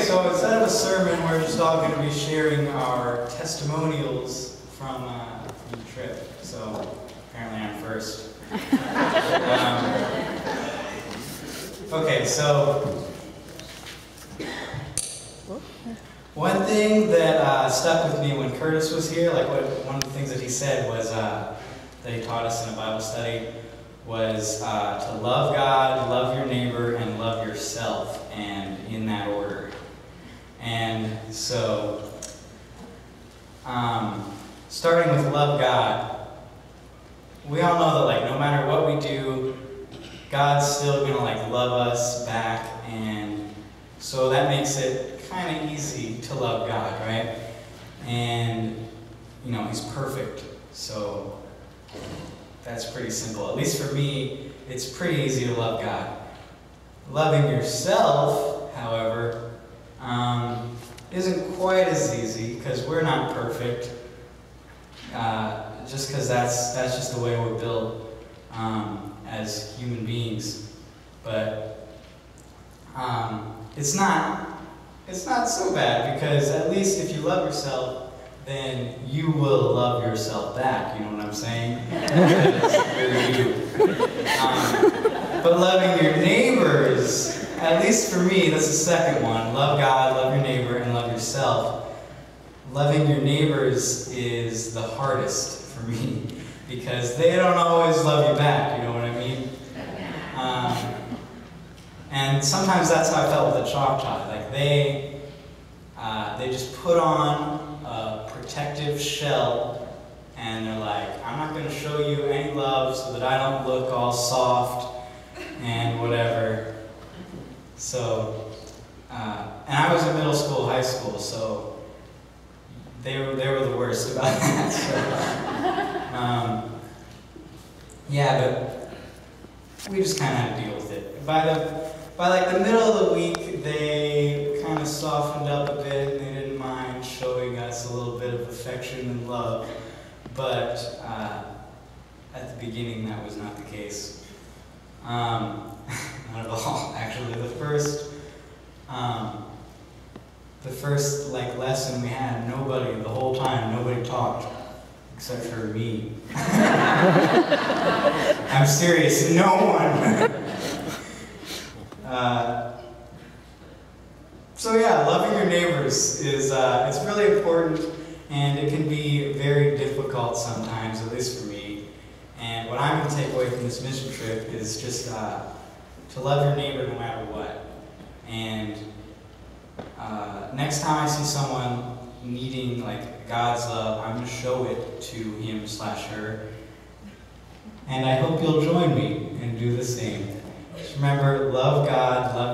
so instead of a sermon, we're just all going to be sharing our testimonials from the trip. So apparently I'm first. Okay, so one thing that stuck with me when Curtis was here, like one of the things that he said was that he taught us in a Bible study was to love God, love your neighbor, and love yourself, and in that order. And so, starting with love God, we all know that like no matter what we do, God's still gonna like love us back, and so that makes it kind of easy to love God, right? And you know, He's perfect, so that's pretty simple. At least for me, it's pretty easy to love God. Loving yourself, however, isn't quite as easy because we're not perfect. Just because that's just the way we're built as human beings. But it's not so bad, because at least if you love yourself, then you will love yourself back. You know what I'm saying? You're you. But loving your neighbors, at least for me, that's the second one. Love God, love your neighbor, and love yourself. Loving your neighbors is the hardest for me, because they don't always love you back, you know what I mean? And sometimes that's how I felt with the Choctaw. Like they just put on a protective shell, and they're like, I'm not going to show you any love so that I don't look all soft and whatever. So, and I was in middle school, high school, so they were the worst about that. So, yeah, but we just kind of had to deal with it. By like the middle of the week, they kind of softened up a bit, and they didn't mind showing us a little bit of affection and love. But at the beginning, that was not the case. Not at all. Actually, the first like lesson we had, the whole time, nobody talked except for me. I'm serious, no one. So yeah, loving your neighbors is it's really important, and it can be very difficult sometimes, at least for me. And what I'm going to take away from this mission trip is just to love your neighbor no matter what. And next time I see someone needing like God's love, I'm going to show it to him/her. And I hope you'll join me and do the same. Just remember, love God, love